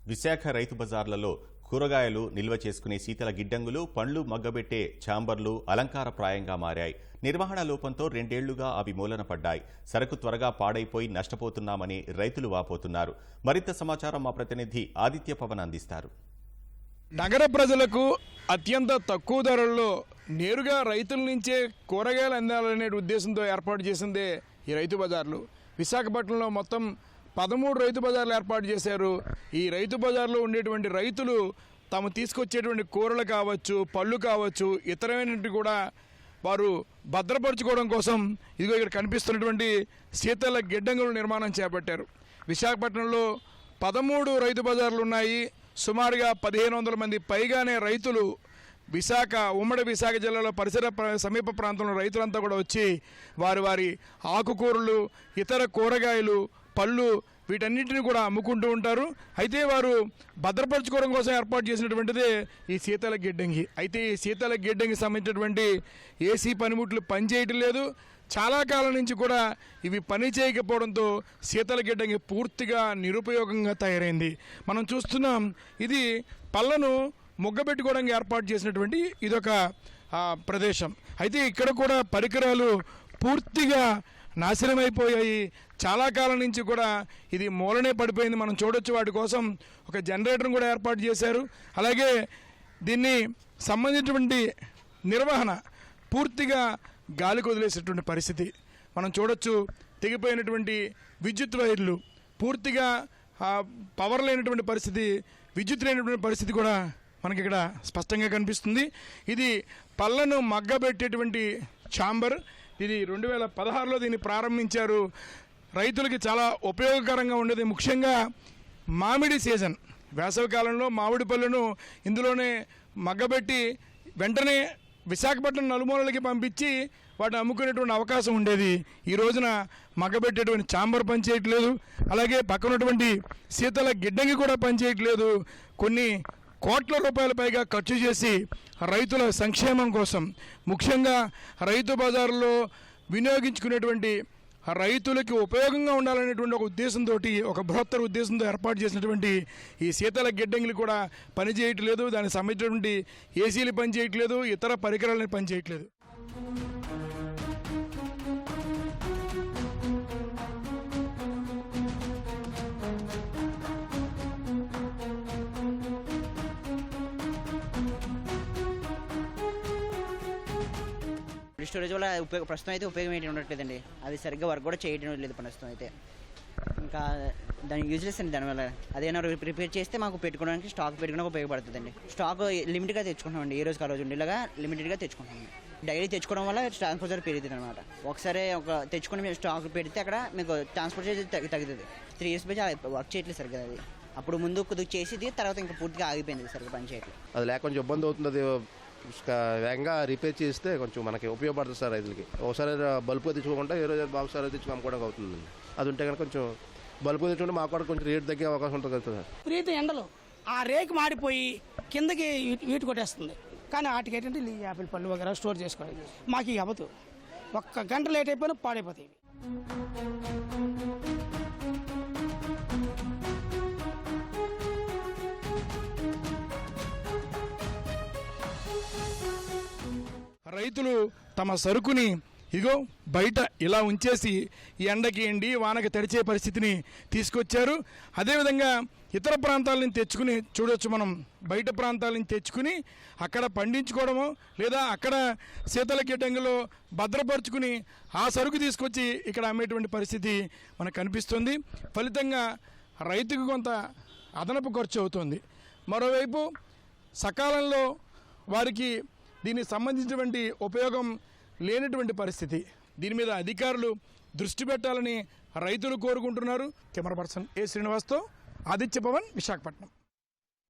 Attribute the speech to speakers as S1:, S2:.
S1: విశాఖ రైతు బజార్లలో కూరగాయలు నిల్వ చేసుకునే శీతల గిడ్డంగులు, పండ్లు మగ్గబెట్టే ఛాంబర్లు అలంకారప్రాయంగా మారాయి. నిర్వహణ లోపంతో 2 ఏళ్లుగా అవి మూలన పడ్డాయి. సరుకు త్వరగా పాడైపోయి నష్టపోతున్నామని రైతులు వాపోతున్నారు. మరింత సమాచారం మా ప్రతినిధి ఆదిత్య పవన్ అందిస్తారు.
S2: నగర ప్రజలకు అత్యంత తక్కువ ధరల్లో నేరుగా రైతుల నుంచే కూరగాయలు అందాలనే ఉద్దేశంతో ఏర్పాటు చేసిందే ఈ రైతు బజార్లు. విశాఖపట్నంలో మొత్తం 13 రైతు బజార్లు ఏర్పాటు చేశారు. ఈ రైతు బజార్లో ఉండేటువంటి రైతులు తాము తీసుకొచ్చేటువంటి కూరలు కావచ్చు, పళ్ళు కావచ్చు, ఇతరమైనటువంటి కూడా వారు భద్రపరుచుకోవడం కోసం ఇదిగో ఇక్కడ కనిపిస్తున్నటువంటి శీతల గిడ్డంగుల నిర్మాణం చేపట్టారు. విశాఖపట్నంలో 13 రైతు బజార్లు ఉన్నాయి. సుమారుగా 1500 మంది పైగానే రైతులు ఉమ్మడి విశాఖ జిల్లాలో పరిసర సమీప ప్రాంతంలో రైతులంతా కూడా వచ్చి వారి ఆకుకూరలు, ఇతర కూరగాయలు, పళ్ళు వీటన్నిటిని కూడా అమ్ముకుంటూ ఉంటారు. అయితే వారు భద్రపరచుకోవడం కోసం ఏర్పాటు చేసినటువంటిదే ఈ శీతల గిడ్డంగి. అయితే ఈ శీతల గిడ్డంగికి సంబంధించినటువంటి ఏసీ పనిముట్లు పనిచేయటం లేదు. చాలా కాలం నుంచి కూడా ఇవి పని చేయకపోవడంతో శీతల గిడ్డంగి పూర్తిగా నిరుపయోగంగా తయారైంది. మనం చూస్తున్నాం, ఇది పళ్ళను మొగ్గబెట్టుకోవడానికి ఏర్పాటు చేసినటువంటి ఇదొక ప్రదేశం. అయితే ఇక్కడ కూడా పరికరాలు పూర్తిగా నాశనమైపోయాయి. చాలా కాలం నుంచి కూడా ఇది మూలనే పడిపోయింది. మనం చూడొచ్చు. వాటి కోసం ఒక జనరేటర్ను కూడా ఏర్పాటు చేశారు. అలాగే దీన్ని సంబంధించినటువంటి నిర్వహణ పూర్తిగా గాలికి వదిలేసేటువంటి పరిస్థితి మనం చూడొచ్చు. తెగిపోయినటువంటి విద్యుత్ వైర్లు, పూర్తిగా పవర్ లేనటువంటి పరిస్థితి, విద్యుత్ లేనటువంటి పరిస్థితి కూడా మనకి ఇక్కడ స్పష్టంగా కనిపిస్తుంది. ఇది పళ్ళను మగ్గబెట్టేటువంటి ఛాంబర్. ఇది 2016లో దీన్ని ప్రారంభించారు. రైతులకి చాలా ఉపయోగకరంగా ఉండేది. ముఖ్యంగా మామిడి సీజన్, వేసవికాలంలో మామిడి పళ్ళను ఇందులోనే మగ్గబెట్టి వెంటనే విశాఖపట్నం నలుమూలలకి పంపించి వాటిని అమ్ముకునేటువంటి అవకాశం ఉండేది. ఈ రోజున మగ్గబెట్టేటువంటి ఛాంబర్ పనిచేయట్లేదు. అలాగే పక్కనటువంటి శీతల గిడ్డంగి కూడా పనిచేయట్లేదు. కొన్ని కోట్ల రూపాయల పైగా ఖర్చు చేసి రైతుల సంక్షేమం కోసం, ముఖ్యంగా రైతు బజార్లో వినియోగించుకునేటువంటి రైతులకి ఉపయోగంగా ఉండాలనేటువంటి ఒక ఉద్దేశంతో, ఒక బృహత్తర ఉద్దేశంతో ఏర్పాటు చేసినటువంటి ఈ శీతల గిడ్డంగిలు కూడా పనిచేయట్లేదు. దానికి సంబంధించినటువంటి ఏసీలు పనిచేయట్లేదు, ఇతర పరికరాలను పనిచేయట్లేదు.
S3: స్టోరేజ్ వల్ల ప్రస్తుతం అయితే ఉపయోగం ఏంటి ఉండట్లేదండి. అది సరిగ్గా వర్క్ కూడా చేయడం లేదు ప్రస్తుతం అయితే. ఇంకా దాని యూజ్లెస్ అండి. దానివల్ల అదేనా ప్రిపేర్ చేస్తే మాకు పెట్టుకోవడానికి, స్టాక్ పెట్టుకోవడానికి ఉపయోగపడుతుందండి. స్టాక్ లిమిట్గా తెచ్చుకుంటామండి. ఏ రోజు ఆ రోజు ఉండేలాగా లిమిటెడ్గా తెచ్చుకుంటామండి. డైలీ తెచ్చుకోవడం వల్ల ట్రాన్స్పోర్ట్ చార్జ్ పెరుగుతుంది అనమాట. ఒకసారి తెచ్చుకుని స్టాక్ పెడితే అక్కడ మీకు ట్రాన్స్పోర్ట్ చార్జ్ తగ్గుతుంది. 3 years బట్టి వర్క్ చేయట్లేదు సరిగ్గా. అది అప్పుడు ముందు కొద్దిగా చేసేది, తర్వాత ఇంకా పూర్తిగా ఆగిపోయింది, సరిగ్గా పని చేయట్లేదు.
S4: అది లేక కొంచెం ఇబ్బంది అవుతుంది. వేగంగా రిపేర్ చేస్తే కొంచెం మనకి ఉపయోగపడుతుంది సార్ రైతులకి. ఒకసారి బల్బు తెచ్చుకోకుండా ఏ రోజు బాక్స్ తెచ్చుకుని అమ్ముకోవడానికి అవుతుంది. అది ఉంటే కనుక కొంచెం బల్బు తెచ్చుకుంటే మాకు కూడా కొంచెం రేటు తగ్గే అవకాశం ఉంటుంది కదా సార్.
S5: ప్రీతి ఎండలో ఆ రేకు మాడిపోయి కిందకి వీటు కొట్టేస్తుంది. కానీ వాటికి ఏంటంటే ఈ యాపిల్ పళ్ళు వగేరా స్టోర్ చేసుకోవడం మాకు ఈ అవ్వదు. 1 గంట లేట్ అయిపోయినా పాడైపోతాయి.
S2: రైతులు తమ సరుకుని ఇగో బయట ఇలా ఉంచేసి ఈ ఎండకి ఎండి వానకి తడిచే పరిస్థితిని తీసుకొచ్చారు. అదేవిధంగా ఇతర ప్రాంతాల నుంచి తెచ్చుకుని చూడొచ్చు. మనం బయట ప్రాంతాల నుంచి తెచ్చుకుని అక్కడ పండించుకోవడము, లేదా అక్కడ శీతల గిడ్డంగిలో భద్రపరుచుకుని ఆ సరుకు తీసుకొచ్చి ఇక్కడ అమ్మేటువంటి పరిస్థితి మనకు కనిపిస్తుంది. ఫలితంగా రైతుకు కొంత అదనపు ఖర్చు అవుతుంది. మరోవైపు సకాలంలో వారికి దీనికి సంబంధించినటువంటి ఉపయోగం లేనటువంటి పరిస్థితి. దీని మీద అధికారులు దృష్టి పెట్టాలని రైతులు కోరుకుంటున్నారు. కెమెరా పర్సన్ ఏ శ్రీనివాస్తో ఆదిత్య పవన్, విశాఖపట్నం.